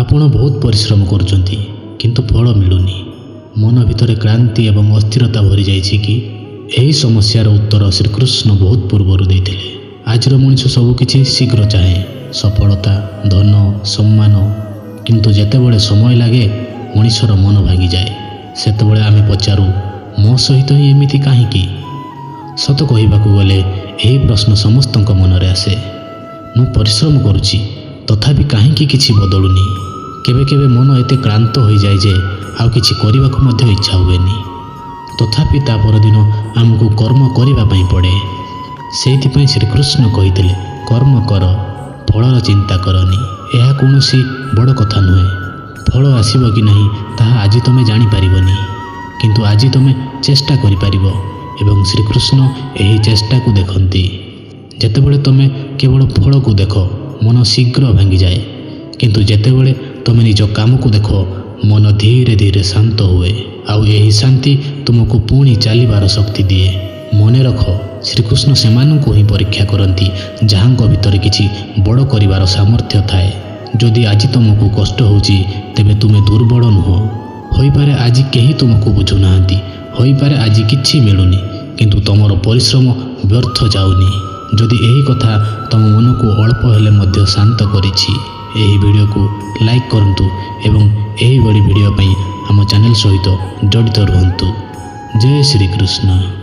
ଆପଣ ବହୁତ ପରିଶ୍ରମ କରୁଛନ୍ତି କିନ୍ତୁ ଫଳ ମିଳୁନି। ମନ ଭିତରେ କ୍ଳାନ୍ତି ଏବଂ ଅସ୍ଥିରତା ଭରିଯାଇଛି କି? ଏହି ସମସ୍ୟାର ଉତ୍ତର ଶ୍ରୀକୃଷ୍ଣ ବହୁତ ପୂର୍ବରୁ ଦେଇଥିଲେ। ଆଜିର ମଣିଷ ସବୁକିଛି ଶୀଘ୍ର ଚାହେଁ, ସଫଳତା, ଧନ, ସମ୍ମାନ। କିନ୍ତୁ ଯେତେବେଳେ ସମୟ ଲାଗେ, ମଣିଷର ମନ ଭାଙ୍ଗିଯାଏ। ସେତେବେଳେ ଆମେ ପଚାରୁ, ମୋ ସହିତ ହିଁ ଏମିତି କାହିଁକି? ସତ କହିବାକୁ ଗଲେ ଏହି ପ୍ରଶ୍ନ ସମସ୍ତଙ୍କ ମନରେ ଆସେ। ମୁଁ ପରିଶ୍ରମ କରୁଛି, ତଥାପି କାହିଁକି କିଛି ବଦଳୁନି? କେବେ କେବେ ମନ ଏତେ କ୍ଳାନ୍ତ ହୋଇଯାଏ ଯେ ଆଉ କିଛି କରିବାକୁ ମଧ୍ୟ ଇଚ୍ଛା ହୁଏନି। ତଥାପି ତା ପରଦିନ ଆମକୁ କର୍ମ କରିବା ପାଇଁ ପଡ଼େ। ସେଇଥିପାଇଁ ଶ୍ରୀକୃଷ୍ଣ କହିଥିଲେ, କର୍ମ କର, ଫଳର ଚିନ୍ତା କରନି। ଏହା କୌଣସି ବଡ଼ କଥା ନୁହେଁ। ଫଳ ଆସିବ କି ନାହିଁ ତାହା ଆଜି ତୁମେ ଜାଣିପାରିବନି, କିନ୍ତୁ ଆଜି ତୁମେ ଚେଷ୍ଟା କରିପାରିବ। ଏବଂ ଶ୍ରୀକୃଷ୍ଣ ଏହି ଚେଷ୍ଟାକୁ ଦେଖନ୍ତି। ଯେତେବେଳେ ତୁମେ କେବଳ ଫଳକୁ ଦେଖ, ମନ ଶୀଘ୍ର ଭାଙ୍ଗିଯାଏ। କିନ୍ତୁ ଯେତେବେଳେ ତୁମେ ନିଜ କାମକୁ ଦେଖ, ମନ ଧୀରେ ଧୀରେ ଶାନ୍ତ ହୁଏ। ଆଉ ଏହି ଶାନ୍ତି ତୁମକୁ ପୁଣି ଚାଲିବାର ଶକ୍ତି ଦିଏ। ମନେ ରଖ, ଶ୍ରୀକୃଷ୍ଣ ସେମାନଙ୍କୁ ହିଁ ପରୀକ୍ଷା କରନ୍ତି ଯାହାଙ୍କ ଭିତରେ କିଛି ବଡ଼ କରିବାର ସାମର୍ଥ୍ୟ ଥାଏ। ଯଦି ଆଜି ତୁମକୁ କଷ୍ଟ ହେଉଛି, ତେବେ ତୁମେ ଦୁର୍ବଳ ନୁହଁ। ହୋଇପାରେ ଆଜି କେହି ତୁମକୁ ବୁଝୁନାହାନ୍ତି, ହୋଇପାରେ ଆଜି କିଛି ମିଳୁନି, କିନ୍ତୁ ତୁମର ପରିଶ୍ରମ ବ୍ୟର୍ଥ ଯାଉନି। ଯଦି ଏହି କଥା ତୁମ ମନକୁ ଅଳ୍ପ ହେଲେ ମଧ୍ୟ ଶାନ୍ତ କରିଛି, ଏହି ଭିଡ଼ିଓକୁ ଲାଇକ୍ କରନ୍ତୁ ଏବଂ ଏହିଭଳି ଭିଡ଼ିଓ ପାଇଁ ଆମ ଚ୍ୟାନେଲ୍ ସହିତ ଜଡ଼ିତ ରୁହନ୍ତୁ। ଜୟ ଶ୍ରୀକୃଷ୍ଣ।